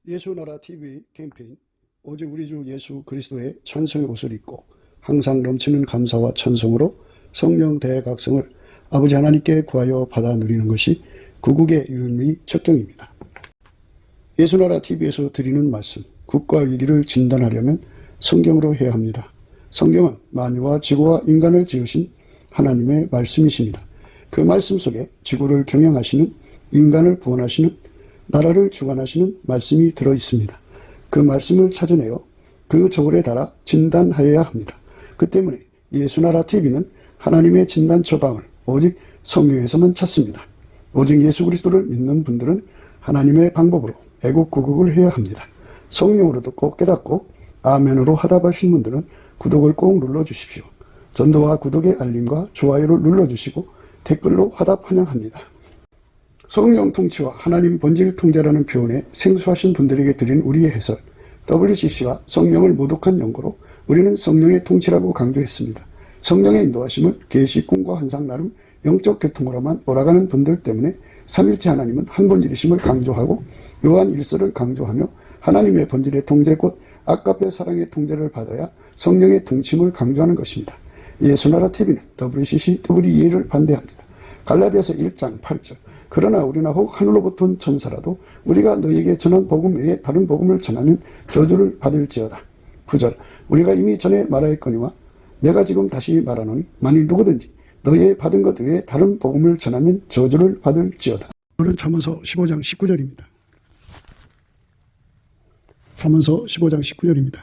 예수나라 TV 캠페인 오직 우리 주 예수 그리스도의 찬송의 옷을 입고 항상 넘치는 감사와 찬송으로 성령 대각성을 아버지 하나님께 구하여 받아 누리는 것이 구국의 유일의 척경입니다. 예수나라 TV에서 드리는 말씀, 국가 위기를 진단하려면 성경으로 해야 합니다. 성경은 만유와 지구와 인간을 지으신 하나님의 말씀이십니다. 그 말씀 속에 지구를 경영하시는, 인간을 구원하시는, 나라를 주관하시는 말씀이 들어있습니다. 그 말씀을 찾아내어 그 저울에 달아 진단하여야 합니다. 그 때문에 예수나라 TV는 하나님의 진단 처방을 오직 성경에서만 찾습니다. 오직 예수 그리스도를 믿는 분들은 하나님의 방법으로 애국구국을 해야 합니다. 성령으로 듣고 깨닫고 아멘으로 화답하신 분들은 구독을 꼭 눌러주십시오. 전도와 구독의 알림과 좋아요를 눌러주시고 댓글로 화답 환영합니다. 성령 통치와 하나님 본질 통제라는 표현에 생소하신 분들에게 드린 우리의 해설, WCC가 성령을 모독한 연고로 우리는 성령의 통치라고 강조했습니다. 성령의 인도하심을 계시, 꿈과 환상 나름 영적 계통으로만 몰아가는 분들 때문에 삼일체 하나님은 한 본질이심을 강조하고 요한 1서를 강조하며 하나님의 본질의 통제 곧 아까페 사랑의 통제를 받아야 성령의 통치임을 강조하는 것입니다. 예수나라 TV는 WCC, WEA를 반대합니다. 갈라디아서 1장 8절 그러나 우리나 혹 하늘로부터 온 천사라도 우리가 너희에게 전한 복음 외에 다른 복음을 전하면 저주를 받을지어다. 9절 우리가 이미 전에 말하였거니와 내가 지금 다시 말하노니 만일 누구든지 너희의 받은 것 외에 다른 복음을 전하면 저주를 받을지어다. 오늘은 잠언서 15장 19절입니다. 잠언서 15장 19절입니다.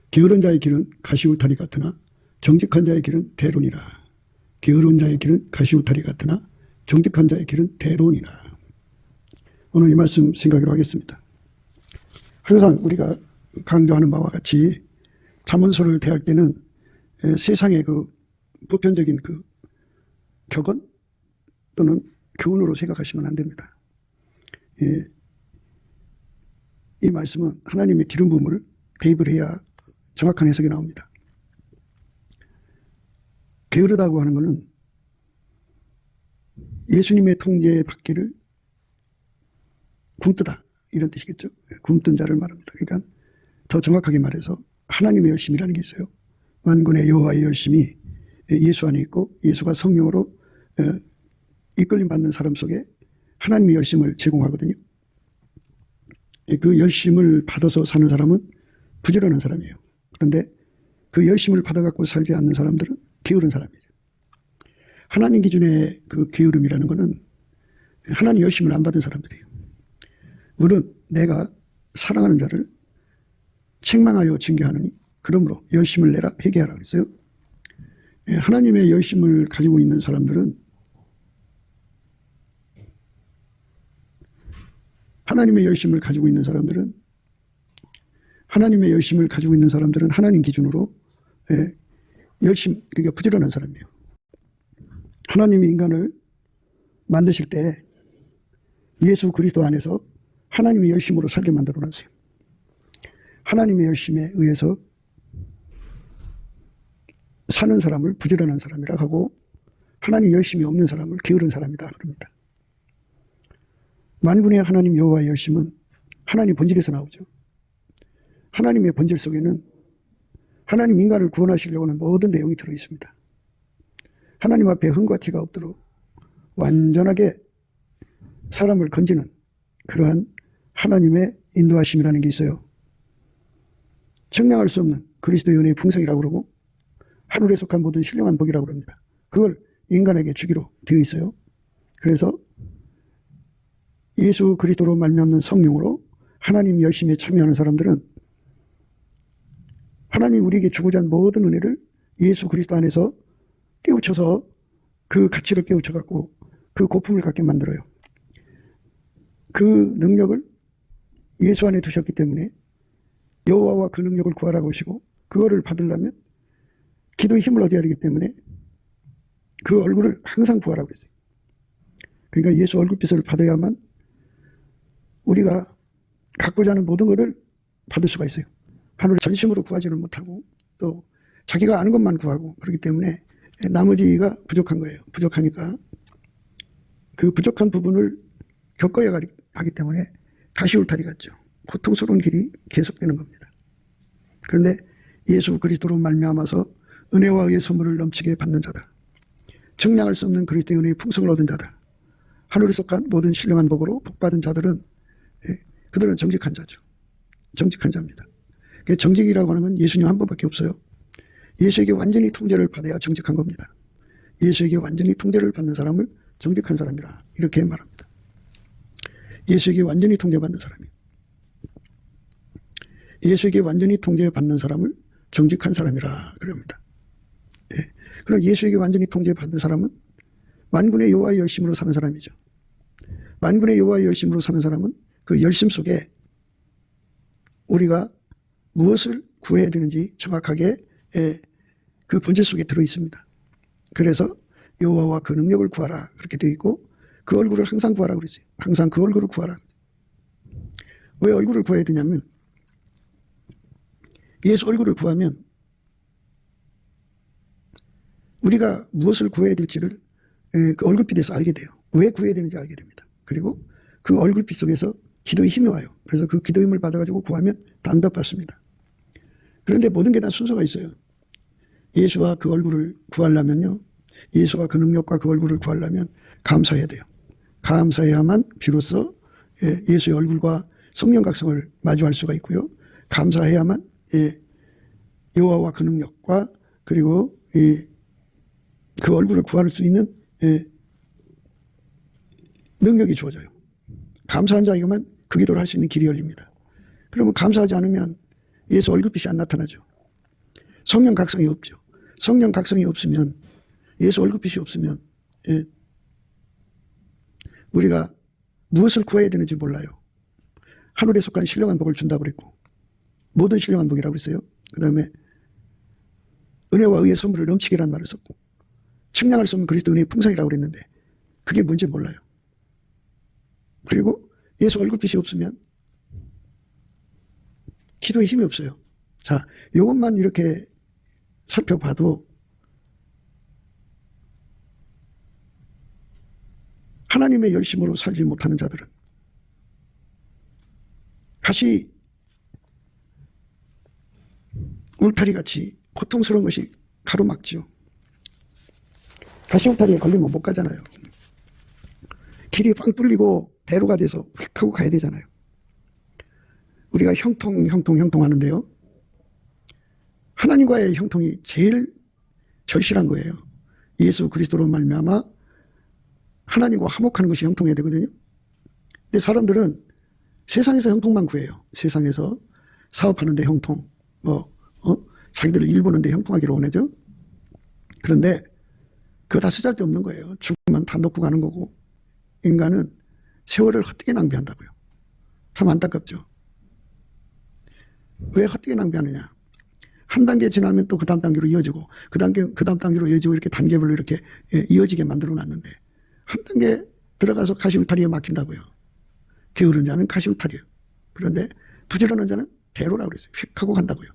게으른 자의 길은 가시울타리 같으나 정직한 자의 길은 대론이라. 게으른 자의 길은 가시울타리 같으나 정직한 자의 길은 대론이라. 오늘 이 말씀 생각으로 하겠습니다. 항상 우리가 강조하는 바와 같이 잠언서를 대할 때는 세상의 그 보편적인 그 격언 또는 교훈으로 생각하시면 안 됩니다. 이 말씀은 하나님의 기름 부음을 대입을 해야 정확한 해석이 나옵니다. 게으르다고 하는 것은 예수님의 통제 받기를 굶뜨다 이런 뜻이겠죠. 굶뜬 자를 말합니다. 그러니까 더 정확하게 말해서 하나님의 열심이라는 게 있어요. 만군의 여호와의 열심이 예수 안에 있고 예수가 성령으로 이끌림 받는 사람 속에 하나님의 열심을 제공하거든요. 그 열심을 받아서 사는 사람은 부지런한 사람이에요. 그런데 그 열심을 받아갖고 살지 않는 사람들은 게으른 사람이에요. 하나님 기준의 그 게으름이라는 것은 하나님 열심을 안 받은 사람들이에요. 물론 내가 사랑하는 자를 책망하여 징계하느니 그러므로 열심을 내라 회개하라 그랬어요. 하나님의 열심을 가지고 있는 사람들은 하나님의 열심을 가지고 있는 사람들은 하나님 기준으로 열심, 그러니까 부지런한 사람이에요. 하나님이 인간을 만드실 때 예수 그리스도 안에서 하나님의 열심으로 살게 만들어 놨어요. 하나님의 열심에 의해서 사는 사람을 부지런한 사람이라 하고 하나님 열심이 없는 사람을 게으른 사람이다 그럽니다. 만군의 하나님 여호와의 열심은 하나님 본질에서 나오죠. 하나님의 본질 속에는 하나님 인간을 구원하시려고 하는 모든 내용이 들어있습니다. 하나님 앞에 흠과 티가 없도록 완전하게 사람을 건지는 그러한 하나님의 인도하심이라는 게 있어요. 측량할 수 없는 그리스도의 은혜의 풍성이라고 그러고 하늘에 속한 모든 신령한 복이라고 합니다. 그걸 인간에게 주기로 되어 있어요. 그래서 예수 그리스도로 말미암는 성령으로 하나님 열심에 참여하는 사람들은 하나님 우리에게 주고자 한 모든 은혜를 예수 그리스도 안에서 깨우쳐서 그 가치를 깨우쳐갖고 그 고품을 갖게 만들어요. 그 능력을 예수 안에 두셨기 때문에 여호와와 그 능력을 구하라고 하시고 그거를 받으려면 기도의 힘을 얻어야 되기 때문에 그 얼굴을 항상 구하라고 그랬어요. 그러니까 예수 얼굴빛을 받아야만 우리가 갖고자 하는 모든 것을 받을 수가 있어요. 하늘을 전심으로 구하지는 못하고 또 자기가 아는 것만 구하고 그렇기 때문에 나머지가 부족한 거예요. 부족하니까 그 부족한 부분을 겪어야 하기 때문에 가시울타리 같죠. 고통스러운 길이 계속되는 겁니다. 그런데 예수 그리스도로 말미암아서 은혜와 의의 선물을 넘치게 받는 자들, 측량할 수 없는 그리스도의 은혜의 풍성을 얻은 자들, 하늘에 속한 모든 신령한 복으로 복받은 자들은 그들은 정직한 자죠. 정직한 자입니다. 정직이라고 하는 건 예수님 한 분밖에 없어요. 예수에게 완전히 통제를 받아야 정직한 겁니다. 예수에게 완전히 통제를 받는 사람을 정직한 사람이라 이렇게 말합니다. 예수에게 완전히 통제받는 사람이요. 예수에게 완전히 통제받는 사람을 정직한 사람이라 그럽니다. 그럼 예수에게 완전히 통제받는 사람은 만군의 여호와의 열심으로 사는 사람이죠. 만군의 여호와의 열심으로 사는 사람은 그 열심 속에 우리가 무엇을 구해야 되는지 정확하게 그 본질 속에 들어 있습니다. 그래서 여호와와 그 능력을 구하라 그렇게 되어 있고 그 얼굴을 항상 구하라 그러지. 항상 그 얼굴을 구하라. 왜 얼굴을 구해야 되냐면 예수 얼굴을 구하면 우리가 무엇을 구해야 될지를 그 얼굴빛에서 알게 돼요. 왜 구해야 되는지 알게 됩니다. 그리고 그 얼굴빛 속에서 기도의 힘이 와요. 그래서 그 기도의 힘을 받아가지고 구하면 다 응답받습니다. 그런데 모든 게 다 순서가 있어요. 예수와 그 얼굴을 구하려면요. 예수와 그 능력과 그 얼굴을 구하려면 감사해야 돼요. 감사해야만 비로소 예수의 얼굴과 성령 각성을 마주할 수가 있고요. 감사해야만 여호와와 그 능력과 그리고 그 얼굴을 구할 수 있는 능력이 주어져요. 감사한 자에게만 그 기도를 할 수 있는 길이 열립니다. 그러면 감사하지 않으면 예수 얼굴빛이 안 나타나죠. 성령 각성이 없죠. 성령 각성이 없으면 예수 얼굴빛이 없으면 우리가 무엇을 구해야 되는지 몰라요. 하늘에 속한 신령한 복을 준다고 그랬고 모든 신령한 복이라고 그랬어요. 그 다음에 은혜와 의의 선물을 넘치게란 말을 썼고 측량할 수 없는 그리스도 은혜의 풍성이라고 그랬는데 그게 뭔지 몰라요. 그리고 예수 얼굴빛이 없으면 기도에 힘이 없어요. 자, 이것만 이렇게 살펴봐도 하나님의 열심으로 살지 못하는 자들은 가시 울타리같이 고통스러운 것이 가로막죠. 가시 울타리에 걸리면 못 가잖아요. 길이 빵 뚫리고 대로가 돼서 휙 하고 가야 되잖아요. 우리가 형통 하는데요. 하나님과의 형통이 제일 절실한 거예요. 예수 그리스도로 말미암아 하나님과 화목하는 것이 형통해야 되거든요. 근데 사람들은 세상에서 형통만 구해요. 세상에서 사업하는데 형통, 자기들 일 보는데 형통하기를 원하죠. 그런데 그거 다 쓰잘데없는 거예요. 죽으면 다 놓고 가는 거고 인간은 세월을 헛되게 낭비한다고요. 참 안타깝죠. 왜 헛되게 낭비하느냐. 한 단계 지나면 또 그 다음 단계로 이어지고 그 다음 단계로 이어지고 이렇게 단계별로 이렇게 이어지게 만들어 놨는데 한 단계 들어가서 가시 울타리에 막힌다고요. 게으른 자는 가시 울타리예요. 그런데 부지런한 자는 대로라고 그랬어요. 휙 하고 간다고요.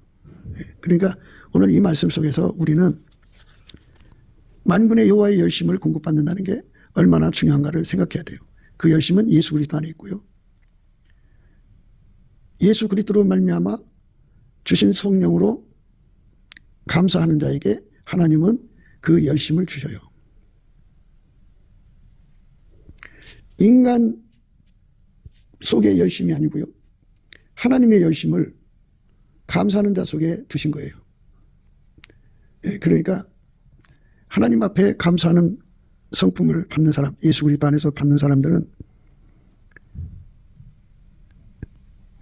그러니까 오늘 이 말씀 속에서 우리는 만군의 여호와의 열심을 공급받는다는 게 얼마나 중요한가를 생각해야 돼요. 그 열심은 예수 그리스도 안에 있고요. 예수 그리스도로 말미암아 주신 성령으로 감사하는 자에게 하나님은 그 열심을 주셔요. 인간 속의 열심이 아니고요. 하나님의 열심을 감사하는 자 속에 두신 거예요. 그러니까 하나님 앞에 감사하는 성품을 받는 사람, 예수 그리스도 안에서 받는 사람들은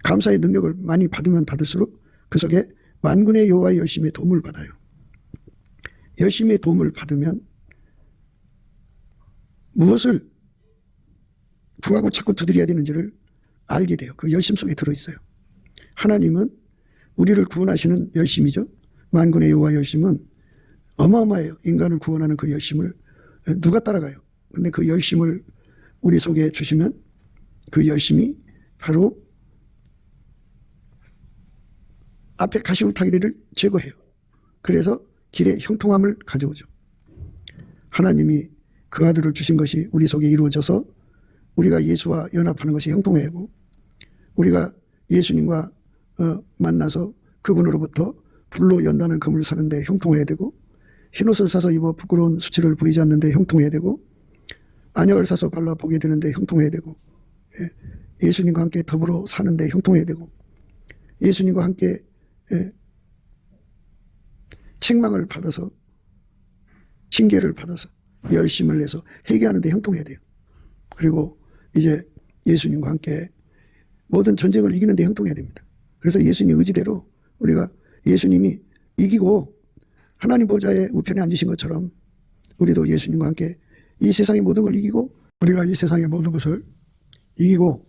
감사의 능력을 많이 받으면 받을수록 그 속에 만군의 여호와의 열심의 도움을 받아요. 열심의 도움을 받으면 무엇을 구하고 찾고 두드려야 되는지를 알게 돼요. 그 열심 속에 들어있어요. 하나님은 우리를 구원하시는 열심이죠. 만군의 여호와의 열심은 어마어마해요. 인간을 구원하는 그 열심을 누가 따라가요. 근데 그 열심을 우리 속에 주시면 그 열심이 바로 앞에 가시 울타리를 제거해요. 그래서 길에 형통함을 가져오죠. 하나님이 그 아들을 주신 것이 우리 속에 이루어져서 우리가 예수와 연합하는 것이 형통하고 우리가 예수님과 만나서 그분으로부터 불로 연다는 금을 사는데 형통해야 되고, 흰옷을 사서 입어 부끄러운 수치를 보이지 않는데 형통해야 되고, 안약을 사서 발라 보게 되는데 형통해야 되고, 예수님과 함께 더불어 사는데 형통해야 되고, 예수님과 함께 책망을 받아서, 징계를 받아서 열심을 내서 회개하는데 형통해야 돼요. 그리고 이제 예수님과 함께 모든 전쟁을 이기는데 형통해야 됩니다. 그래서 예수님 의지대로 우리가 예수님이 이기고 하나님 보좌의 우편에 앉으신 것처럼 우리도 예수님과 함께 이 세상의 모든 걸 이기고, 우리가 이 세상의 모든 것을 이기고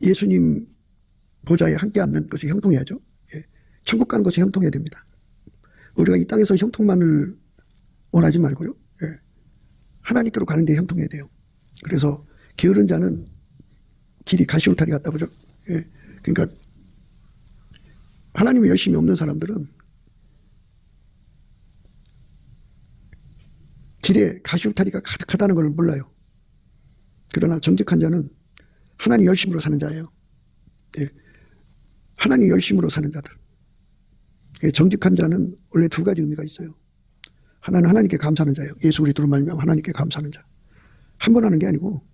예수님 보좌에 함께 앉는 것이 형통해야죠. 천국 가는 것이 형통해야 됩니다. 우리가 이 땅에서 형통만을 원하지 말고요, 하나님께로 가는 데 형통해야 돼요. 그래서 게으른 자는 길이 가시울타리 같다 그죠. 그러니까 하나님의 열심이 없는 사람들은 길에 가시울타리가 가득하다는 걸 몰라요. 그러나 정직한 자는 하나님 열심으로 사는 자예요. 하나님 열심으로 사는 자들. 정직한 자는 원래 두 가지 의미가 있어요. 하나는 하나님께 감사하는 자예요. 예수 그리스도로 말미암아 하나님께 감사하는 자. 한 번 하는 게 아니고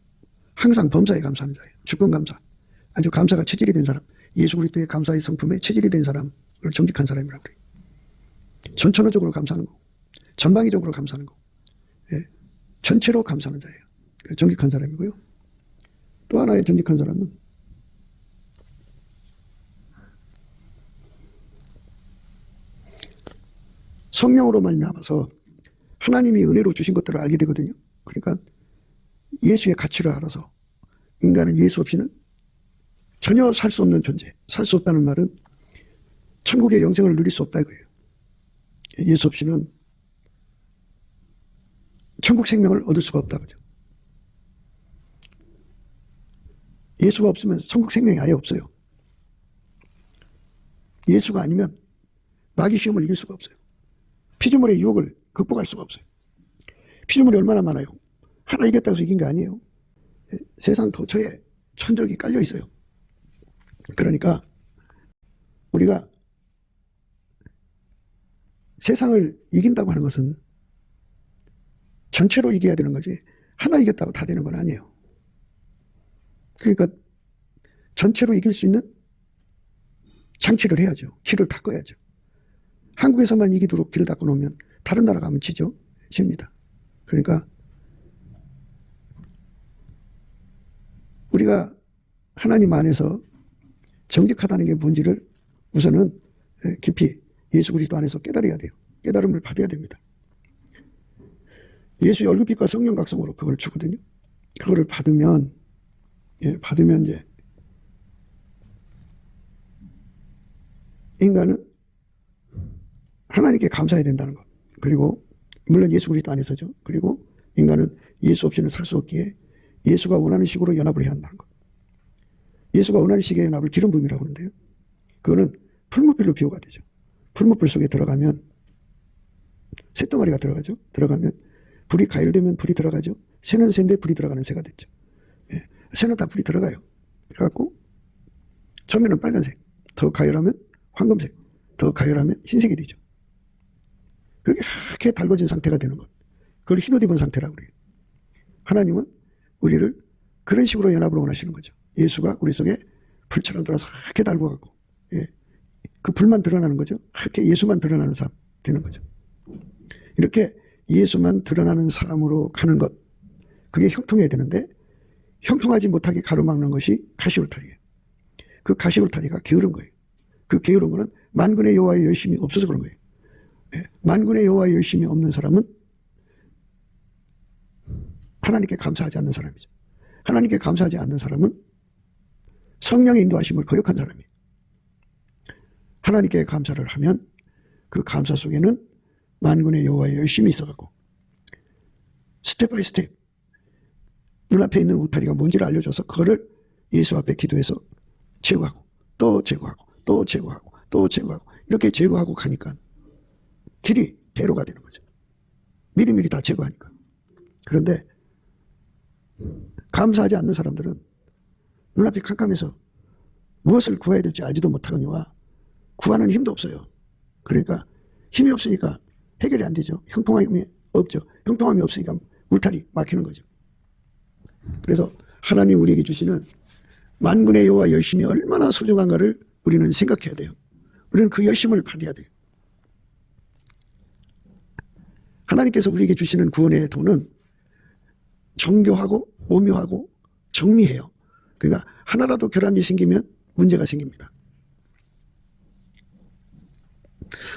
항상 범사에 감사하는 자예요. 주권 감사. 아주 감사가 체질이 된 사람. 예수 그리스도의 감사의 성품에 체질이 된 사람을 정직한 사람이라고 그래요. 전천후적으로 감사하는 거, 전방위적으로 감사하는 거, 전체로 감사하는 자예요. 정직한 사람이고요. 또 하나의 정직한 사람은 성령으로 말미암아서 하나님이 은혜로 주신 것들을 알게 되거든요. 그러니까 예수의 가치를 알아서 인간은 예수 없이는 전혀 살 수 없는 존재. 살 수 없다는 말은 천국의 영생을 누릴 수 없다 이거예요. 예수 없이는 천국 생명을 얻을 수가 없다 그죠. 예수가 없으면 천국 생명이 아예 없어요. 예수가 아니면 마귀 시험을 이길 수가 없어요. 피조물의 유혹을 극복할 수가 없어요. 피조물이 얼마나 많아요. 하나 이겼다고 해서 이긴 게 아니에요. 세상 도처에 천적이 깔려 있어요. 그러니까 우리가 세상을 이긴다고 하는 것은 전체로 이겨야 되는 거지 하나 이겼다고 다 되는 건 아니에요. 그러니까 전체로 이길 수 있는 장치를 해야죠. 길을 닦아야죠. 한국에서만 이기도록 길을 닦아 놓으면 다른 나라 가면 지죠. 집니다. 그러니까 우리가 하나님 안에서 정직하다는 게 뭔지를 우선은 깊이 예수 그리스도 안에서 깨달아야 돼요. 깨달음을 받아야 됩니다. 예수의 얼굴빛과 성령 각성으로 그걸 주거든요. 그거를 받으면 이제 인간은 하나님께 감사해야 된다는 것. 그리고 물론 예수 그리스도 안에서죠. 그리고 인간은 예수 없이는 살 수 없기에 예수가 원하는 식으로 연합을 해야 한다는 것. 예수가 원하는 식의 연합을 기름 부음이라고 하는데요. 그거는 풀무불로 비유가 되죠. 풀무불 속에 들어가면 쇳덩어리가 들어가죠. 들어가면 불이 가열되면 불이 들어가죠. 새는 새인데 불이 들어가는 새가 됐죠. 새는 다 불이 들어가요. 그래갖고 처음에는 빨간색, 더 가열하면 황금색, 더 가열하면 흰색이 되죠. 그렇게 하얗게 달궈진 상태가 되는 것. 그걸 흰옷 입은 상태라고 그래요. 하나님은 우리를 그런 식으로 연합을 원하시는 거죠. 예수가 우리 속에 불처럼 들어와서 하얗게 달궈갖고, 그 불만 드러나는 거죠. 하얗게 예수만 드러나는 사람 되는 거죠. 이렇게 예수만 드러나는 사람으로 가는 것, 그게 형통해야 되는데 형통하지 못하게 가로막는 것이 가시울타리예요. 그 가시울타리가 게으른 거예요. 그 게으른 거는 만군의 여호와의 열심이 없어서 그런 거예요. 만군의 여호와의 열심이 없는 사람은 하나님께 감사하지 않는 사람이죠. 하나님께 감사하지 않는 사람은 성령의 인도하심을 거역한 사람이에요. 하나님께 감사를 하면 그 감사 속에는 만군의 여호와의 열심이 있어갖고 스텝 바이 스텝 눈앞에 있는 울타리가 뭔지를 알려줘서 그거를 예수 앞에 기도해서 제거하고 또 제거하고 또 제거하고 또 제거하고 이렇게 제거하고 가니까 길이 대로가 되는 거죠. 미리미리 다 제거하니까. 그런데 감사하지 않는 사람들은 눈앞이 캄캄해서 무엇을 구해야 될지 알지도 못하거니와 구하는 힘도 없어요. 그러니까 힘이 없으니까 해결이 안 되죠. 형통함이 없죠. 형통함이 없으니까 울타리 막히는 거죠. 그래서 하나님 우리에게 주시는 만군의 여호와 열심이 얼마나 소중한가를 우리는 생각해야 돼요. 우리는 그 열심을 받아야 돼요. 하나님께서 우리에게 주시는 구원의 도는 정교하고 오묘하고 정미해요. 그러니까 하나라도 결함이 생기면 문제가 생깁니다.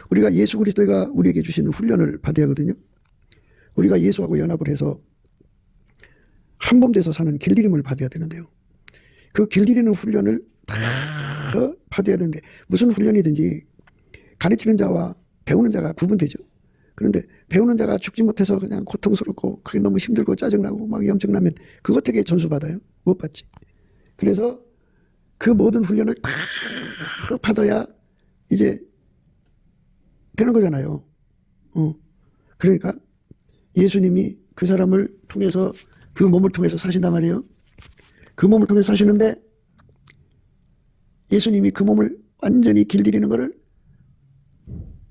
우리가 예수 그리스도가 우리에게 주시는 훈련을 받아야 하거든요. 우리가 예수하고 연합을 해서 한몸돼서 사는 길들임을 받아야 되는데요. 그 길들이는 훈련을 다 받아야 되는데 무슨 훈련이든지 가르치는 자와 배우는 자가 구분되죠. 그런데 배우는 자가 죽지 못해서 그냥 고통스럽고 그게 너무 힘들고 짜증나고 막 염증나면 그거 어떻게 전수받아요? 못 받지. 그래서 그 모든 훈련을 다 받아야 이제 되는 거잖아요. 그러니까 예수님이 그 사람을 통해서 그 몸을 통해서 사신단 말이에요. 그 몸을 통해서 사시는데 예수님이 그 몸을 완전히 길들이는 것을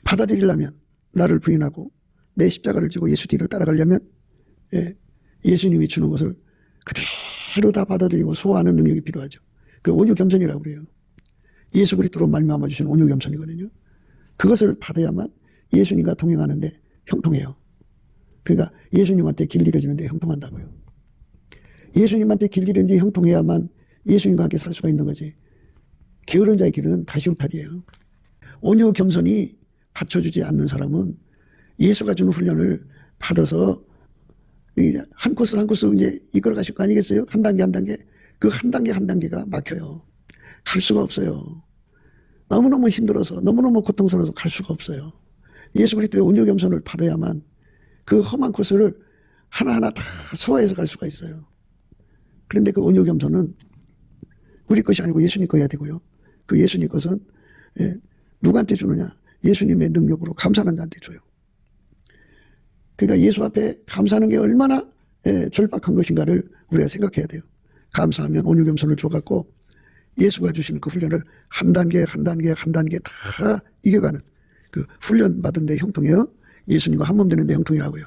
받아들이려면 나를 부인하고 내 십자가를 지고 예수 뒤를 따라가려면 예수님이 주는 것을 그대로 다 받아들이고 소화하는 능력이 필요하죠. 그 온유겸손이라고 그래요. 예수 그리스도로 말미암아 주시는 온유겸손이거든요. 그것을 받아야만 예수님과 동행하는데 형통해요. 그러니까 예수님한테 길들여지는데 형통한다고요. 예수님한테 길들여지는데 형통해야만 예수님과 함께 살 수가 있는 거지. 게으른 자의 길은 가시울타리예요. 온유겸손이 받쳐주지 않는 사람은 예수가 주는 훈련을 받아서 한 코스 한 코스 이제 이끌어 가실 거 아니겠어요? 한 단계 한 단계. 그 한 단계 한 단계가 막혀요. 갈 수가 없어요. 너무너무 힘들어서 너무너무 고통스러워서 갈 수가 없어요. 예수 그리스도의 온유겸손을 받아야만 그 험한 코스를 하나하나 다 소화해서 갈 수가 있어요. 그런데 그 온유겸손은 우리 것이 아니고 예수님 거여야 되고요. 그 예수님 것은 누구한테 주느냐? 예수님의 능력으로 감사하는 자한테 줘요. 그러니까 예수 앞에 감사하는 게 얼마나 절박한 것인가를 우리가 생각해야 돼요. 감사하면 온유겸손을 줘갖고 예수가 주시는 그 훈련을 한 단계 한 단계 한 단계 다 이겨가는 그 훈련 받은 데 형통이에요. 예수님과 한 몸 되는 데 형통이라고요.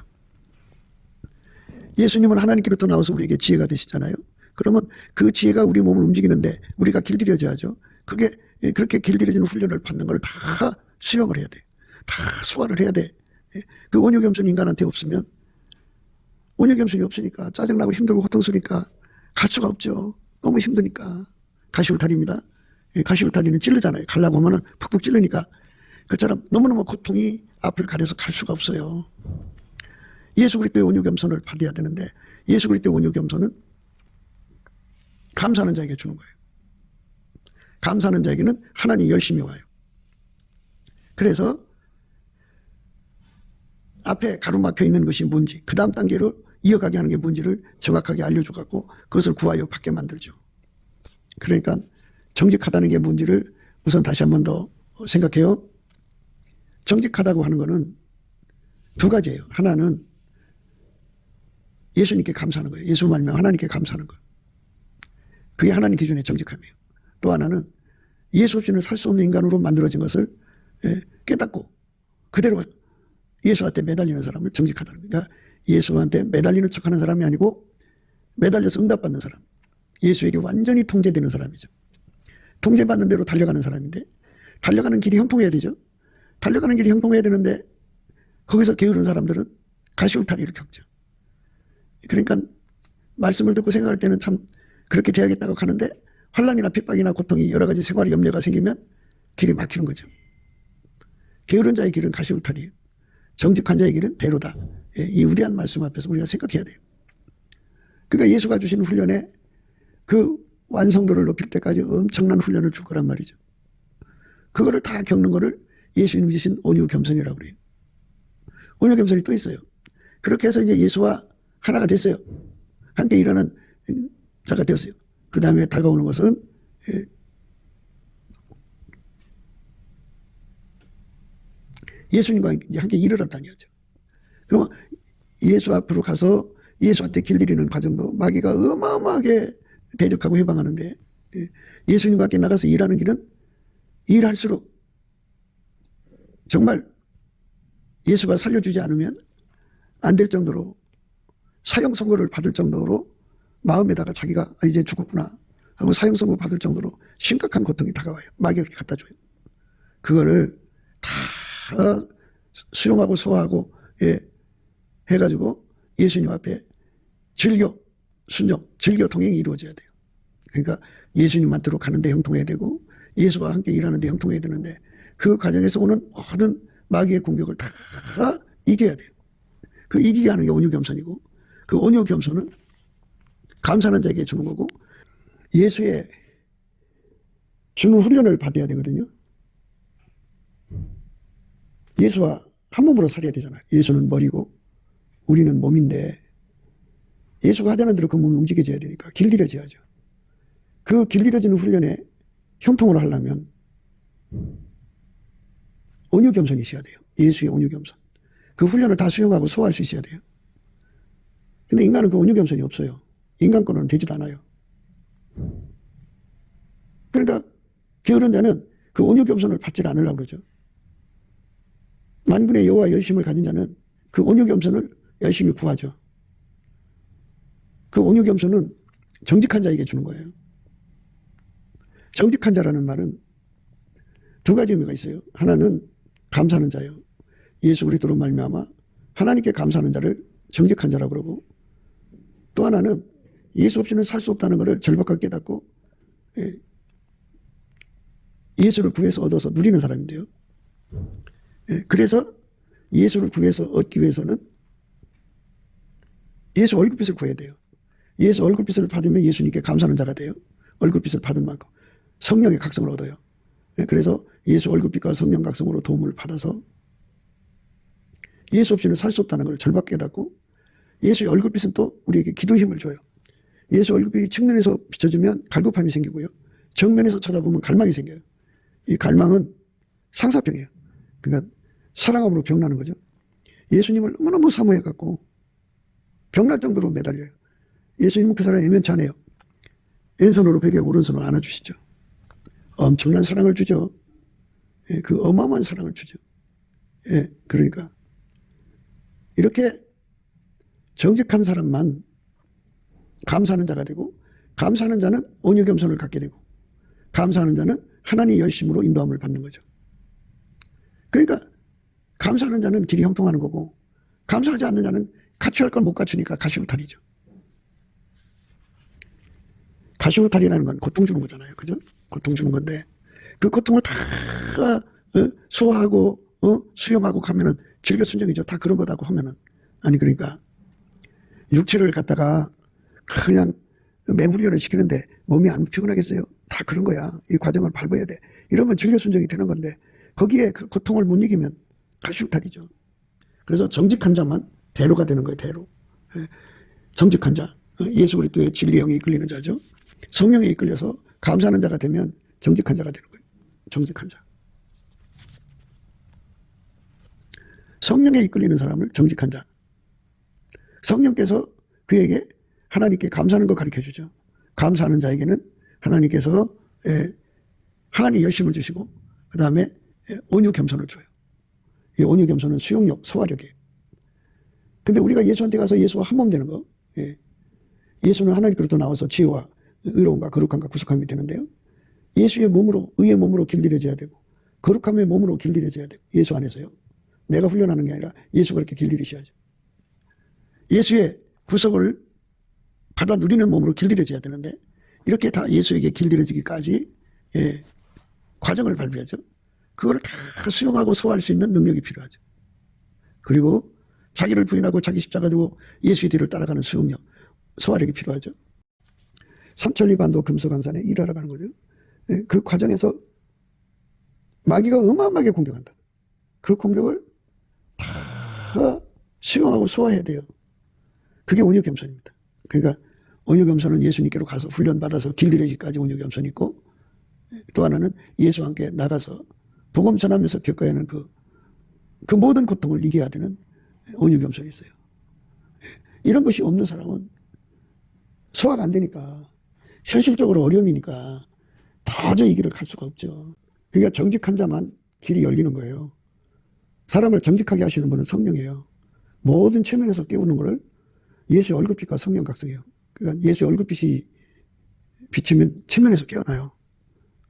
예수님은 하나님께로부터 나와서 우리에게 지혜가 되시잖아요. 그러면 그 지혜가 우리 몸을 움직이는데 우리가 길들여져야죠. 그게 그렇게 길들여지는 훈련을 받는 걸 다 수용을 해야 돼. 다 소화를 해야 돼. 그 온유겸손이 인간한테 없으면 온유겸손이 없으니까 짜증나고 힘들고 고통스러우니까 갈 수가 없죠. 너무 힘드니까. 가시울타리입니다. 가시울타리는 찌르잖아요. 가려고 하면은 푹푹 찌르니까. 그처럼 너무너무 고통이 앞을 가려서 갈 수가 없어요. 예수 그리스도의 온유겸손을 받아야 되는데 예수 그리스도의 온유겸손은 감사하는 자에게 주는 거예요. 감사하는 자에게는 하나님 열심히 와요. 그래서 앞에 가로막혀 있는 것이 뭔지 그 다음 단계로 이어가게 하는 게 뭔지를 정확하게 알려줘갖고 그것을 구하여 받게 만들죠. 그러니까 정직하다는 게 뭔지를 우선 다시 한 번 더 생각해요. 정직하다고 하는 거는 두 가지예요. 하나는 예수님께 감사하는 거예요. 예수 말면 하나님께 감사하는 거예요. 그게 하나님 기준의 정직함이에요. 또 하나는 예수 없이는 살 수 없는 인간으로 만들어진 것을 깨닫고 그대로 예수한테 매달리는 사람을 정직하다는 거예요. 그러니까 예수한테 매달리는 척하는 사람이 아니고 매달려서 응답받는 사람. 예수에게 완전히 통제되는 사람이죠. 통제받는 대로 달려가는 사람인데 달려가는 길이 형통해야 되죠. 달려가는 길이 형통해야 되는데 거기서 게으른 사람들은 가시울타리를 겪죠. 그러니까 말씀을 듣고 생각할 때는 참 그렇게 돼야겠다고 하는데 환난이나 핍박이나 고통이 여러 가지 생활의 염려가 생기면 길이 막히는 거죠. 게으른 자의 길은 가시울타리예요. 정직한 자의 길은 대로다. 이 위대한 말씀 앞에서 우리가 생각해야 돼요. 그러니까 예수가 주시는 훈련에 그 완성도를 높일 때까지 엄청난 훈련을 줄 거란 말이죠. 그거를 다 겪는 거를 예수님 주신 온유겸손이라고 그래요. 온유겸손이 또 있어요. 그렇게 해서 이제 예수와 하나가 됐어요. 함께 일하는 자가 되었어요. 그 다음에 다가오는 것은 예수님과 함께 일을 한다는 거죠. 그러면 예수 앞으로 가서 예수한테 길들이는 과정도 마귀가 어마어마하게 대적하고 해방하는데 예수님과 함께 나가서 일하는 길은 일할수록 정말 예수가 살려주지 않으면 안 될 정도로 사형 선고를 받을 정도로 마음에다가 자기가 이제 죽었구나 하고 사형 선고 받을 정도로 심각한 고통이 다가와요. 마귀가 그렇게 갖다 줘요. 그거를 다 수용하고 소화하고 해가지고 예수님 앞에 즐겨 순종, 즐겨 동행이 이루어져야 돼요. 그러니까 예수님한테로 가는데 형통해야 되고 예수와 함께 일하는데 형통해야 되는데 그 과정에서 오는 모든 마귀의 공격을 다 이겨야 돼요. 그 이기게 하는 게 온유겸손이고 그 온유겸손은 감사하는 자에게 주는 거고 예수의 주는 훈련을 받아야 되거든요. 예수와 한 몸으로 살아야 되잖아요. 예수는 머리고 우리는 몸인데 예수가 하자는 대로 그 몸이 움직여져야 되니까 길들여져야죠. 그 길들여지는 훈련에 형통을 하려면 온유겸손이 있어야 돼요. 예수의 온유겸손. 그 훈련을 다 수용하고 소화할 수 있어야 돼요. 근데 인간은 그 온유겸손이 없어요. 인간권은 되지도 않아요. 그러니까 게으른 자는 그 온유겸손을 받지 않으려고 그러죠. 만군의 여호와 열심을 가진 자는 그 온유겸손을 열심히 구하죠. 그 온유겸손은 정직한 자에게 주는 거예요. 정직한 자라는 말은 두 가지 의미가 있어요. 하나는 감사하는 자예요. 예수 그리스도로 말미암아 하나님께 감사하는 자를 정직한 자라고 그러고 또 하나는 예수 없이는 살 수 없다는 것을 절박하게 깨닫고 예수를 구해서 얻어서 누리는 사람인데요. 그래서 예수를 구해서 얻기 위해서는 예수 얼굴빛을 구해야 돼요. 예수 얼굴빛을 받으면 예수님께 감사하는 자가 돼요. 얼굴빛을 받은 만큼 성령의 각성을 얻어요. 그래서 예수 얼굴빛과 성령 각성으로 도움을 받아서 예수 없이는 살 수 없다는 걸 절박하게 깨닫고 예수의 얼굴빛은 또 우리에게 기도 힘을 줘요. 예수 얼굴빛이 측면에서 비춰주면 갈급함이 생기고요. 정면에서 쳐다보면 갈망이 생겨요. 이 갈망은 상사병이에요. 그러니까 사랑함으로 병나는 거죠. 예수님을 너무너무 사모해갖고 병날 정도로 매달려요. 예수님은 그 사람이 애면치 않아요. 왼손으로 베개 오른손으로 안아주시죠. 엄청난 사랑을 주죠. 그 어마어마한 사랑을 주죠. 그러니까 이렇게 정직한 사람만 감사하는 자가 되고 감사하는 자는 온유겸손을 갖게 되고 감사하는 자는 하나님의 열심으로 인도함을 받는 거죠. 그러니까 감사하는 자는 길이 형통하는 거고 감사하지 않는 자는 갖춰야 할 걸 못 갖추니까 가시울탈이죠. 가시울탈이라는 건 고통 주는 거잖아요. 그죠? 고통 주는 건데 그 고통을 다 소화하고 수용하고 가면은 즐겨순종이죠. 다 그런 거다고 하면은 아니 그러니까 육체를 갖다가 그냥 맹훈련을 시키는데 몸이 안 피곤하겠어요? 다 그런 거야. 이 과정을 밟아야 돼. 이러면 즐겨순종이 되는 건데 거기에 그 고통을 못 이기면 가시울탈이죠. 그래서 정직한 자만 대로가 되는 거예요. 대로. 정직한 자. 예수 그리스도의 진리의 영이 이끌리는 자죠. 성령에 이끌려서 감사하는 자가 되면 정직한 자가 되는 거예요. 정직한 자. 성령에 이끌리는 사람을 정직한 자. 성령께서 그에게 하나님께 감사하는 걸 가르쳐주죠. 감사하는 자에게는 하나님께서 하나님 열심을 주시고 그 다음에 온유 겸손을 줘요. 이 온유 겸손은 수용력, 소화력이에요. 근데 우리가 예수한테 가서 예수와 한 몸 되는 거. 예수는 하나님께로부터 나와서 지혜와 의로움과 거룩함과 구속함이 되는데요. 예수의 몸으로, 의의 몸으로 길들여져야 되고 거룩함의 몸으로 길들여져야 되고 예수 안에서요. 내가 훈련하는 게 아니라 예수가 그렇게 길들이셔야죠. 예수의 구속을 받아 누리는 몸으로 길들여져야 되는데 이렇게 다 예수에게 길들여지기까지 과정을 밟아야죠. 그걸 다 수용하고 소화할 수 있는 능력이 필요하죠. 그리고 자기를 부인하고 자기 십자가 되고 예수의 뒤를 따라가는 수용력, 소화력이 필요하죠. 삼천리반도 금수강산에 일하러 가는 거죠. 그 과정에서 마귀가 어마어마하게 공격한다. 그 공격을 다 수용하고 소화해야 돼요. 그게 온유겸손입니다. 그러니까 온유겸손은 예수님께로 가서 훈련받아서 길들여지기까지 온유겸손이 있고 또 하나는 예수와 함께 나가서 복음 전하면서 겪어야 하는 그 모든 고통을 이겨야 되는 온유겸손이 있어요. 이런 것이 없는 사람은 소화가 안 되니까 현실적으로 어려움이니까 도저히 이 길을 갈 수가 없죠. 그러니까 정직한 자만 길이 열리는 거예요. 사람을 정직하게 하시는 분은 성령이에요. 모든 체면에서 깨우는 것을 예수의 얼굴빛과 성령 각성이에요. 그러니까 예수의 얼굴빛이 비치면 체면에서 깨어나요.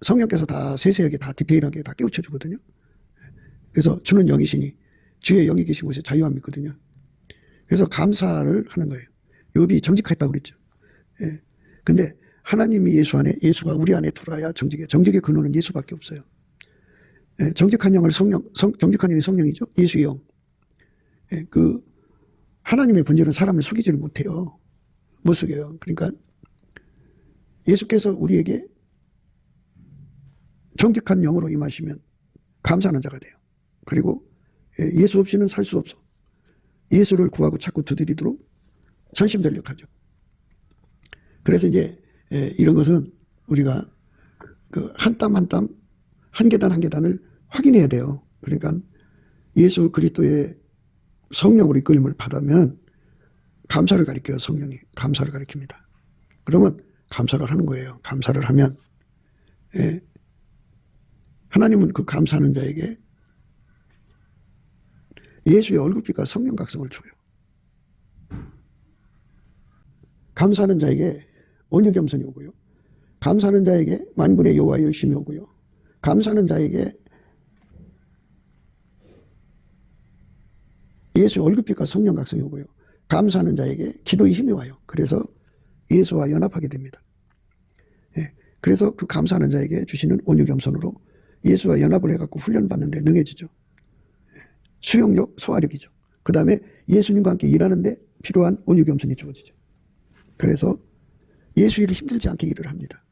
성령께서 다 세세하게 다 디테일하게 다 깨우쳐 주거든요. 그래서 주는 영이시니 주의 영이 계신 곳에 자유함이 있거든요. 그래서 감사를 하는 거예요. 욥이 정직했다고 그랬죠. 예. 근데 하나님이 예수 안에, 예수가 우리 안에 들어와야 정직해. 정직의 근원은 예수밖에 없어요. 예. 정직한 영을 정직한 영이 성령이죠. 예수의 영. 예. 하나님의 본질은 사람을 속이지를 못해요. 못 속여요. 그러니까 예수께서 우리에게 정직한 영으로 임하시면 감사하는 자가 돼요. 그리고 예수 없이는 살 수 없어. 예수를 구하고 찾고 두드리도록 전심전력하죠. 그래서 이제 이런 것은 우리가 한 땀 한 땀, 한 계단 한 계단을 확인해야 돼요. 그러니까 예수 그리스도의 성령으로 이끌림을 받으면 감사를 가리켜요. 성령이 감사를 가리킵니다. 그러면 감사를 하는 거예요. 감사를 하면 하나님은 그 감사하는 자에게 예수의 얼굴빛과 성령 각성을 줘요. 감사하는 자에게 온유 겸손이 오고요. 감사하는 자에게 만군의 여호와의 열심이 오고요. 감사하는 자에게 예수의 얼굴빛과 성령 각성이 오고요. 감사하는 자에게 기도의 힘이 와요. 그래서 예수와 연합하게 됩니다. 그래서 그 감사하는 자에게 주시는 온유 겸손으로 예수와 연합을 해갖고 훈련받는데 능해지죠. 수용력, 소화력이죠. 그 다음에 예수님과 함께 일하는데 필요한 온유 겸손이 주어지죠. 그래서 예수 일을 힘들지 않게 일을 합니다.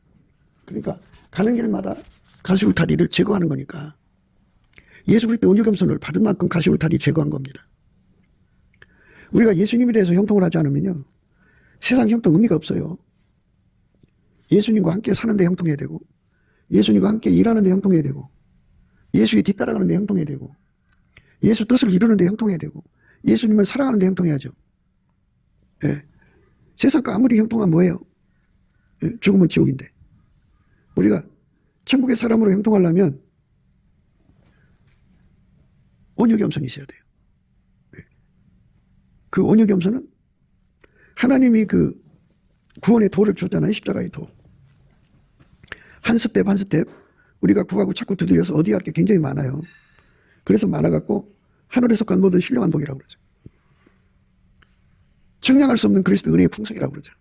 그러니까 가는 길마다 가시울타리를 제거하는 거니까 예수 그리스도 온유 겸손을 받은 만큼 가시울타리 제거한 겁니다. 우리가 예수님에 대해서 형통을 하지 않으면요, 세상 형통 의미가 없어요. 예수님과 함께 사는데 형통해야 되고, 예수님과 함께 일하는데 형통해야 되고, 예수에 뒤따라가는데 형통해야 되고, 예수 뜻을 이루는데 형통해야 되고, 예수님을 사랑하는데 형통해야죠. 세상과 아무리 형통하면 뭐예요? 죽으면 지옥인데. 우리가 천국의 사람으로 형통하려면 온유 겸손이 있어야 돼요. 그 온유 겸손은 하나님이 그 구원의 도를 줬잖아요. 십자가의 도. 한 스텝 한 스텝 우리가 구하고 찾고 두드려서 어디 할 게 굉장히 많아요. 그래서 많아갖고 하늘에서 간 모든 신령한 복이라고 그러죠. 측량할 수 없는 그리스도 은혜의 풍성이라고 그러죠.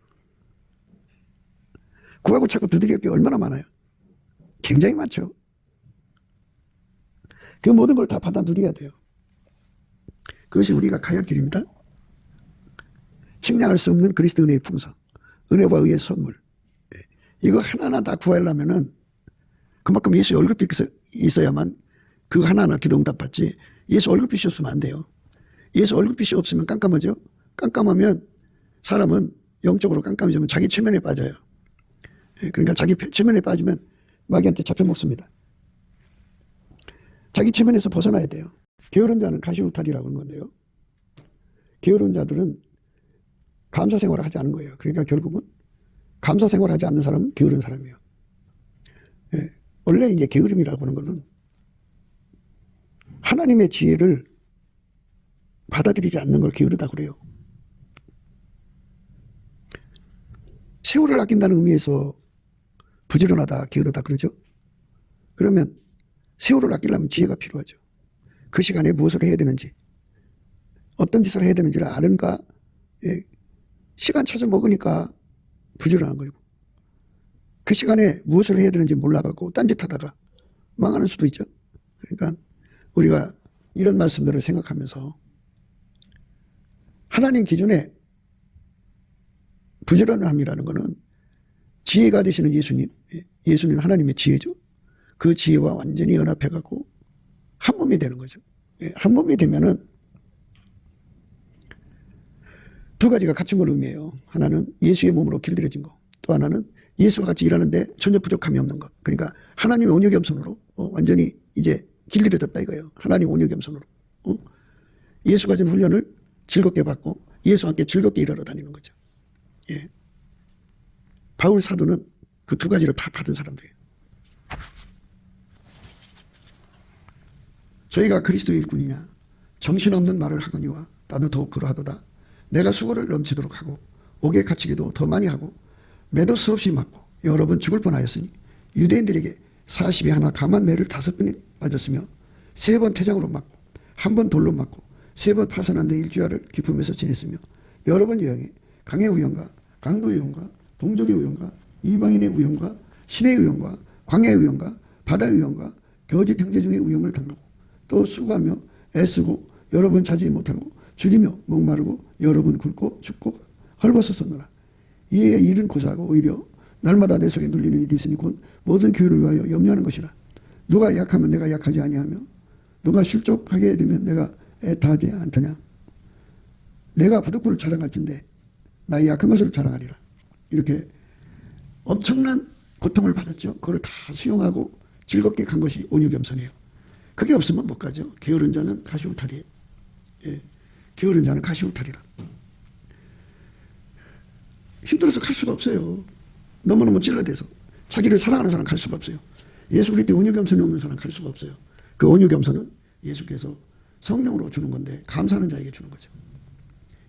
구하고 찾고 두드릴 게 얼마나 많아요. 굉장히 많죠. 그 모든 걸 다 받아 누려야 돼요. 그것이 우리가 가야 할 길입니다. 측량할 수 없는 그리스도 은혜의 풍성, 은혜와 의의 선물. 이거 하나하나 다 구하려면은 그만큼 예수의 얼굴빛이 있어야만 그 하나하나 기도 응답 받지. 예수 얼굴빛이 없으면 안 돼요. 예수 얼굴빛이 없으면 깜깜하죠. 깜깜하면 사람은 영적으로 깜깜해지면 자기 체면에 빠져요. 그러니까 자기 체면에 빠지면 마귀한테 잡혀 먹습니다. 자기 체면에서 벗어나야 돼요. 게으른 자는 가시울타리라고 하는 건데요. 게으른 자들은 감사 생활을 하지 않은 거예요. 그러니까 결국은 감사 생활을 하지 않는 사람은 게으른 사람이에요. 원래 이제 게으름이라고 하는 거는 하나님의 지혜를 받아들이지 않는 걸 게으르다고 그래요. 세월을 아낀다는 의미에서 부지런하다, 게으르다 그러죠. 그러면 세월을 아끼려면 지혜가 필요하죠. 그 시간에 무엇을 해야 되는지, 어떤 짓을 해야 되는지를 아는가, 시간 찾아 먹으니까 부지런한 거고, 그 시간에 무엇을 해야 되는지 몰라갖고 딴짓하다가 망하는 수도 있죠. 그러니까 우리가 이런 말씀들을 생각하면서 하나님 기준에 부지런함이라는 것은 지혜가 되시는 예수님 하나님의 지혜죠. 그 지혜와 완전히 연합해갖고 한 몸이 되는 거죠. 한 몸이 되면은 두 가지가 갖춘 걸 의미해요. 하나는 예수의 몸으로 길들여진 거, 또 하나는 예수와 같이 일하는데 전혀 부족함이 없는 것. 그러니까 하나님의 온유 겸손으로 완전히 이제 길들여졌다 이거예요. 하나님 온유 겸손으로. 예수가 준 훈련을 즐겁게 받고 예수와 함께 즐겁게 일하러 다니는 거죠. 바울 사도는 그 두 가지를 다 받은 사람들이에요. 저희가 그리스도의 일꾼이냐? 정신없는 말을 하거니와 나도 더욱 그러하도다. 내가 수고를 넘치도록 하고 옥에 갇히기도 더 많이 하고 매도 수없이 맞고 여러 번 죽을 뻔하였으니 유대인들에게 40에 하나 감한 매를 5번이 맞았으며 3번 태장으로 맞고 1번 돌로 맞고 3번 파선한 데 일주야를 기품에서 지냈으며 여러 번 여행해 강의 우영과 강도의 우영과 동족의 우영과 이방인의 우영과 신의 우영과 광야의 우영과 바다의 우영과 거짓 형제 중의 우영을 당하고 또 수고하며 애쓰고 여러 번 자지 못하고 줄이며 목마르고 여러 번 굶고 죽고 헐벗었었노라. 이에 일은 고사하고 오히려 날마다 내 속에 눌리는 일이 있으니 곧 모든 교회를 위하여 염려하는 것이라. 누가 약하면 내가 약하지 아니하며 누가 실족하게 되면 내가 애타하지 않더냐. 내가 부득불을 자랑할진대 나의 약한 것을 자랑하리라. 이렇게 엄청난 고통을 받았죠. 그걸 다 수용하고 즐겁게 간 것이 온유겸손이에요. 그게 없으면 못 가죠. 게으른 자는 가시울타리예요. 예. 게으른 자는 가시울타리라. 힘들어서 갈 수가 없어요. 너무너무 찔러대서 자기를 사랑하는 사람 갈 수가 없어요. 예수 그리스도의 온유겸손이 없는 사람 갈 수가 없어요. 그 온유겸손은 예수께서 성령으로 주는 건데 감사하는 자에게 주는 거죠.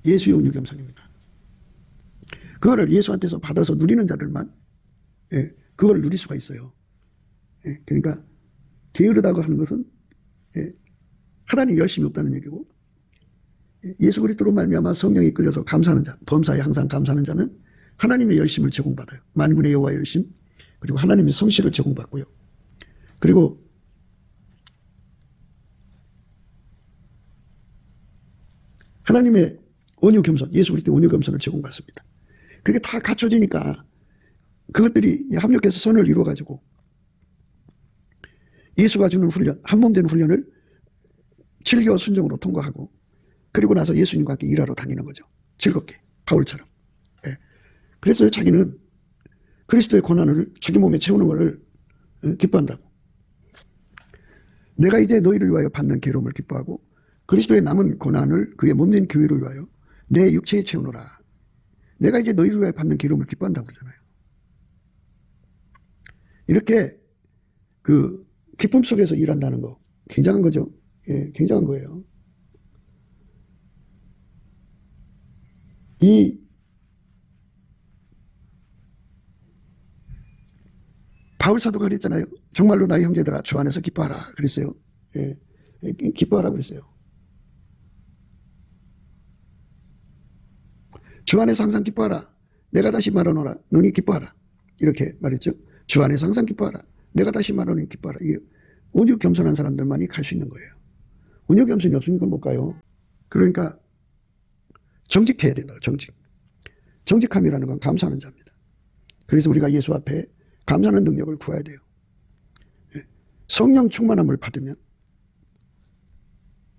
예수의 온유겸손입니다. 그거를 예수한테서 받아서 누리는 자들만 그걸 누릴 수가 있어요. 그러니까 게으르다고 하는 것은 하나님이 열심히 없다는 얘기고 예수 그리스도로 말미암아 성령이 이끌려서 감사하는 자, 범사에 항상 감사하는 자는 하나님의 열심을 제공받아요. 만군의 여호와의 열심, 그리고 하나님의 성실을 제공받고요. 그리고 하나님의 온유겸손, 예수 그리스도의 온유겸손을 제공받습니다. 그게 다 갖춰지니까 그것들이 합력해서 선을 이루어가지고 예수가 주는 훈련, 한몸 되는 훈련을 7개월 순종으로 통과하고 그리고 나서 예수님과 함께 일하러 다니는 거죠. 즐겁게, 바울처럼. 그래서 자기는 그리스도의 고난을 자기 몸에 채우는 것을 기뻐한다고. 내가 이제 너희를 위하여 받는 괴로움을 기뻐하고 그리스도의 남은 고난을 그의 몸된 교회를 위하여 내 육체에 채우노라. 내가 이제 너희를 위하여 받는 괴로움을 기뻐한다고 그러잖아요. 이렇게 그 기쁨 속에서 일한다는 거 굉장한 거죠. 예, 굉장한 거예요. 이 바울 사도가 그랬잖아요. 정말로 나의 형제들아 주 안에서 기뻐하라 그랬어요. 예, 기뻐하라 그랬어요. 주 안에서 항상 기뻐하라. 내가 다시 말하노라. 너니 기뻐하라. 이렇게 말했죠. 주 안에서 항상 기뻐하라. 내가 다시 말하노니 기뻐하라. 이게 온유 겸손한 사람들만이 갈 수 있는 거예요. 온유 겸손이 없으면 그걸 못 가요. 그러니까 정직해야 된다. 정직함이라는 건 감사하는 자입니다. 그래서 우리가 예수 앞에 감사하는 능력을 구해야 돼요. 성령 충만함을 받으면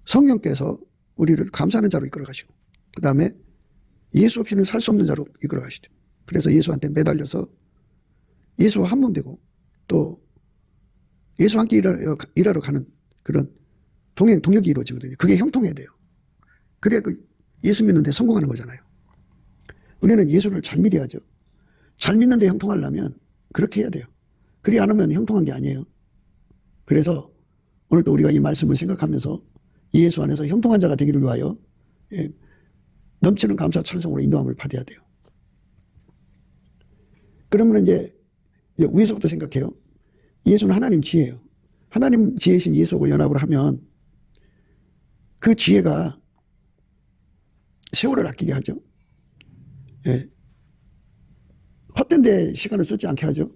성령께서 우리를 감사하는 자로 이끌어 가시고 그 다음에 예수 없이는 살 수 없는 자로 이끌어 가시죠. 그래서 예수한테 매달려서 예수와 한 몸 되고 또 예수와 함께 일하러 가는 그런 동역이 이루어지거든요. 그게 형통해야 돼요. 그래야 그 예수 믿는데 성공하는 거잖아요. 우리는 예수를 잘 믿어야죠. 잘 믿는데 형통하려면 그렇게 해야 돼요. 그리 안 하면 형통한 게 아니에요. 그래서 오늘도 우리가 이 말씀을 생각하면서 예수 안에서 형통한 자가 되기를 위하여 넘치는 감사 찬송으로 인도함을 받아야 돼요. 그러면 이제 위에서부터 생각해요. 예수는 하나님 지혜예요. 하나님 지혜이신 예수하고 연합을 하면 그 지혜가 세월을 아끼게 하죠. 예. 헛된 데 시간을 쏟지 않게 하죠.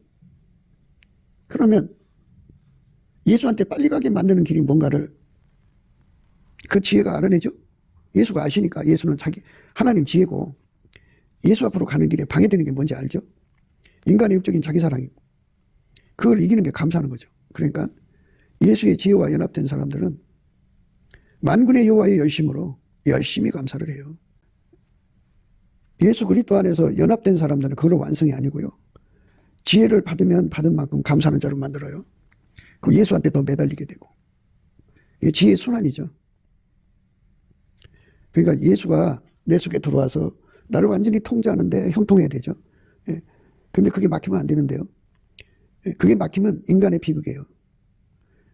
그러면 예수한테 빨리 가게 만드는 길이 뭔가를 그 지혜가 알아내죠. 예수가 아시니까. 예수는 자기 하나님 지혜고 예수 앞으로 가는 길에 방해되는 게 뭔지 알죠. 인간의 육적인 자기 사랑이고 그걸 이기는 게 감사하는 거죠. 그러니까 예수의 지혜와 연합된 사람들은 만군의 여호와의 열심으로 열심히 감사를 해요. 예수 그리스도 안에서 연합된 사람들은 그걸로 완성이 아니고요. 지혜를 받으면 받은 만큼 감사하는 자로 만들어요. 그럼 예수한테 더 매달리게 되고. 이게 지혜의 순환이죠. 그러니까 예수가 내 속에 들어와서 나를 완전히 통제하는데 형통해야 되죠. 예. 근데 그게 막히면 안 되는데요. 그게 막히면 인간의 비극이에요.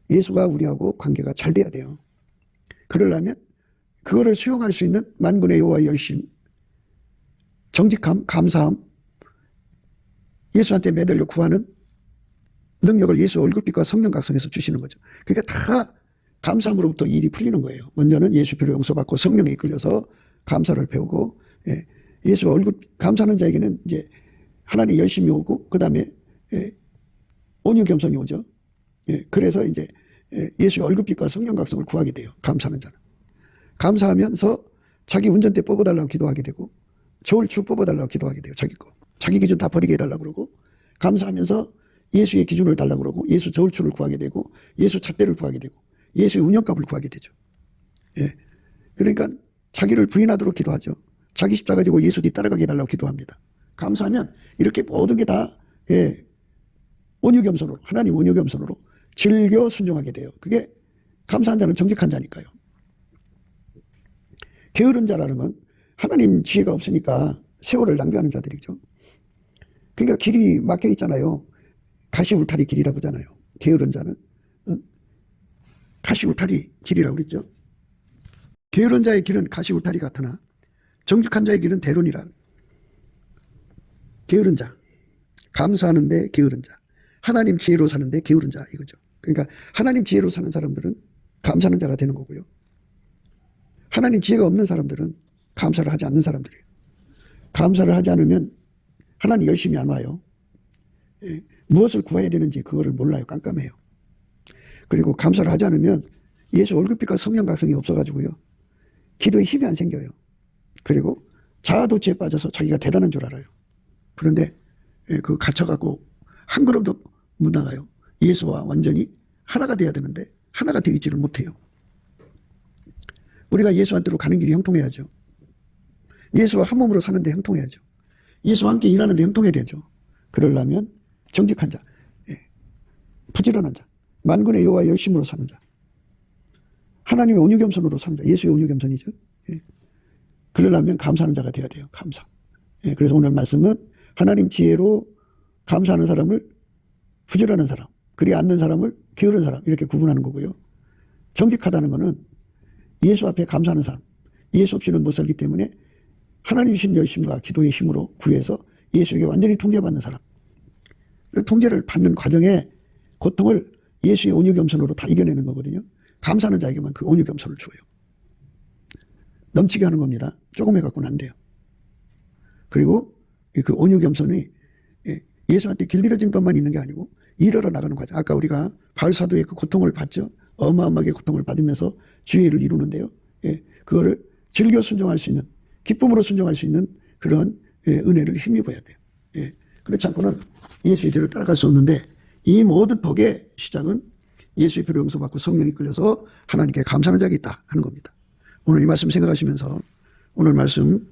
예수가 우리하고 관계가 잘 돼야 돼요. 그러려면 그거를 수용할 수 있는 만군의 여호와의 열심, 정직함, 감사함, 예수한테 매달려 구하는 능력을 예수 얼굴빛과 성령 각성에서 주시는 거죠. 그러니까 다 감사함으로부터 일이 풀리는 거예요. 먼저는 예수 피로 용서받고 성령에 이끌려서 감사를 배우고, 예수 얼굴 감사하는 자에게는 이제 하나님 열심히 오고, 그 다음에 온유 겸손이 오죠. 그래서 이제 예수의 얼굴빛과 성령 각성을 구하게 돼요. 감사하는 자는. 감사하면서 자기 운전대 뽑아달라고 기도하게 되고, 저울추 뽑아달라고 기도하게 돼요. 자기 거. 자기 기준 다 버리게 해달라고 그러고, 감사하면서 예수의 기준을 달라고 그러고, 예수 저울추를 구하게 되고, 예수 잣대를 구하게 되고, 예수의 운영값을 구하게 되죠. 그러니까 자기를 부인하도록 기도하죠. 자기 십자가 지고 예수 뒤 따라가게 해달라고 기도합니다. 감사하면 이렇게 모든 게 다 온유 겸손으로, 하나님 온유 겸손으로 즐겨 순종하게 돼요. 그게 감사한 자는 정직한 자니까요. 게으른 자라는 건 하나님 지혜가 없으니까 세월을 낭비하는 자들이죠. 그러니까 길이 막혀 있잖아요. 가시울타리 길이라고 하잖아요. 게으른 자는 가시울타리 길이라고 그랬죠. 게으른 자의 길은 가시울타리 같으나 정직한 자의 길은 대론이라. 게으른 자, 감사하는데 게으른 자, 하나님 지혜로 사는데 게으른 자, 이거죠. 그러니까 하나님 지혜로 사는 사람들은 감사하는 자가 되는 거고요. 하나님 지혜가 없는 사람들은 감사를 하지 않는 사람들이에요. 감사를 하지 않으면 하나님 열심히 안 와요. 무엇을 구해야 되는지 그거를 몰라요. 깜깜해요. 그리고 감사를 하지 않으면 예수 얼굴빛과 성령 각성이 없어가지고요. 기도에 힘이 안 생겨요. 그리고 자아도취에 빠져서 자기가 대단한 줄 알아요. 그런데 그 갇혀갖고 한 걸음도 못 나가요. 예수와 완전히 하나가 돼야 되는데 하나가 되어 있지를 못해요. 우리가 예수한테로 가는 길이 형통해야죠. 예수와 한 몸으로 사는데 형통해야죠. 예수와 함께 일하는데 형통해야 되죠. 그러려면 정직한 자, 부지런한 자, 만군의 여호와의 열심으로 사는 자, 하나님의 온유 겸손으로 사는 자, 예수의 온유 겸손이죠. 그러려면 감사하는 자가 돼야 돼요. 감사. 그래서 오늘 말씀은 하나님 지혜로 감사하는 사람을 부지런한 사람, 그리 않는 사람을 게으른 사람, 이렇게 구분하는 거고요. 정직하다는 것은 예수 앞에 감사하는 사람, 예수 없이는 못 살기 때문에 하나님 주신 열심과 기도의 힘으로 구해서 예수에게 완전히 통제받는 사람, 통제를 받는 과정에 고통을 예수의 온유 겸손으로 다 이겨내는 거거든요. 감사하는 자에게만 그 온유 겸손을 줘요. 넘치게 하는 겁니다. 조금 해갖고는 안 돼요. 그리고 그 온유 겸손이 예수한테 길들여진 것만 있는 게 아니고 이르러 나가는 과정. 아까 우리가 바울 사도의 그 고통을 받죠. 어마어마하게 고통을 받으면서 주의를 이루는데요. 그거를 즐겨 순종할 수 있는, 기쁨으로 순종할 수 있는 그런 은혜를 힘입어야 돼요. 그렇지 않고는 예수의 뒤를 따라갈 수 없는데, 이 모든 복의 시작은 예수의 피로 용서받고 성령이 끌려서 하나님께 감사하는 자가 있다 하는 겁니다. 오늘 이 말씀 생각하시면서 오늘 말씀,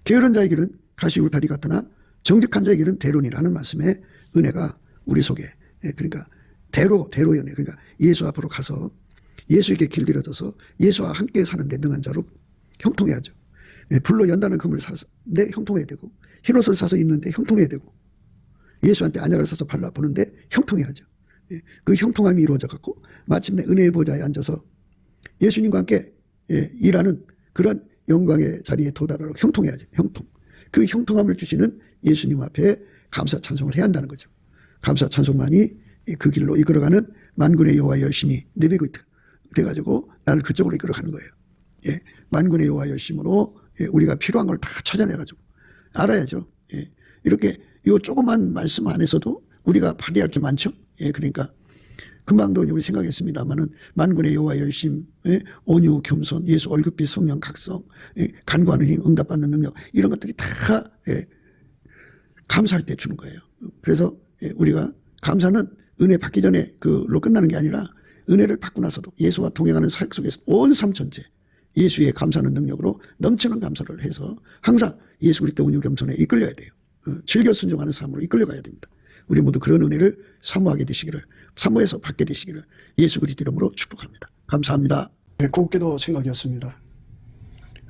게으른 자의 길은 가시울타리 같으나 정직한 자의 길은 대론이라는 말씀의 은혜가 우리 속에, 그러니까 대로 연애, 그러니까 예수 앞으로 가서 예수에게 길들여져서 예수와 함께 사는데 능한 자로 형통해야죠. 불로 연다는 금을 사는데 형통해야 되고, 흰옷을 사서 입는데 형통해야 되고, 예수한테 안약을 사서 발라보는데 형통해야죠. 그 형통함이 이루어져 갖고 마침내 은혜의 보좌에 앉아서 예수님과 함께 일하는 그런 영광의 자리에 도달하도록 형통해야죠. 형통. 그 형통함을 주시는 예수님 앞에 감사 찬송을 해야 한다는 거죠. 감사 찬송만이 그 길로 이끌어가는 만군의 여호와의 열심이 내비고 돼가지고 나를 그쪽으로 이끌어가는 거예요. 만군의 여호와의 열심으로 우리가 필요한 걸 다 찾아내가지고 알아야죠. 이렇게 이 조그만 말씀 안에서도 우리가 받아야 할 게 많죠. 그러니까 금방도 우리 생각했습니다만은 만군의 여호와의 열심, 온유 겸손, 예수 얼굴빛 성령 각성, 간구하는 힘, 응답받는 능력, 이런 것들이 다 감사할 때 주는 거예요. 그래서 우리가 감사는 은혜 받기 전에 그로 끝나는 게 아니라 은혜를 받고 나서도 예수와 동행하는 사역 속에서 온 삶 전체 예수의 감사하는 능력으로 넘치는 감사를 해서 항상 예수 그리스도 온유 겸손에 이끌려야 돼요. 즐겨 순종하는 삶으로 이끌려가야 됩니다. 우리 모두 그런 은혜를 사모하게 되시기를, 사모해서 받게 되시기를 예수 그리스도 이름으로 축복합니다. 감사합니다. 곱게도 생각이었습니다.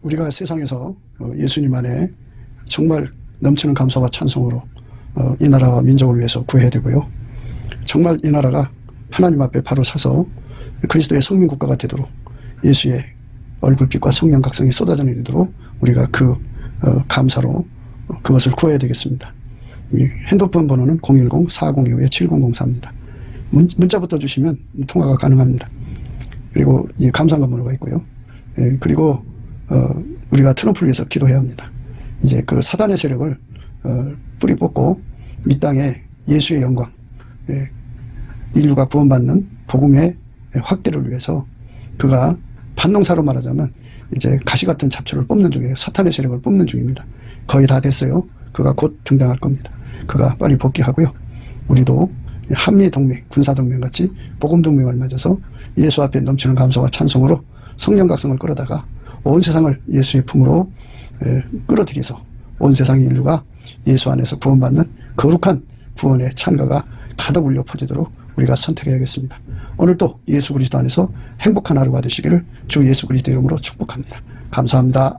우리가 세상에서 예수님 안에 정말 넘치는 감사와 찬송으로 이 나라와 민족을 위해서 구해야 되고요. 정말 이 나라가 하나님 앞에 바로 서서 그리스도의 성민국가가 되도록 예수의 얼굴빛과 성령 각성이 쏟아져 내리도록 우리가 감사로 그것을 구해야 되겠습니다. 핸드폰 번호는 010-4025-7004입니다. 문자부터 주시면 통화가 가능합니다. 그리고 이 감사한 번호가 있고요. 그리고 우리가 트럼프를 위해서 기도해야 합니다. 이제 그 사단의 세력을 뿌리 뽑고 이 땅에 예수의 영광, 인류가 구원받는 복음의 확대를 위해서 그가 반농사로 말하자면 이제 가시 같은 잡초를 뽑는 중이에요. 사탄의 세력을 뽑는 중입니다. 거의 다 됐어요. 그가 곧 등장할 겁니다. 그가 빨리 복귀하고요. 우리도 한미동맹, 군사동맹 같이 복음동맹을 맺어서 예수 앞에 넘치는 감사와 찬송으로 성령 각성을 끌어다가 온 세상을 예수의 품으로 끌어들여서 온 세상의 인류가 예수 안에서 구원받는 거룩한 구원의 찬가가 가득 울려 퍼지도록 우리가 선택해야겠습니다. 오늘도 예수 그리스도 안에서 행복한 하루가 되시기를 주 예수 그리스도 이름으로 축복합니다. 감사합니다.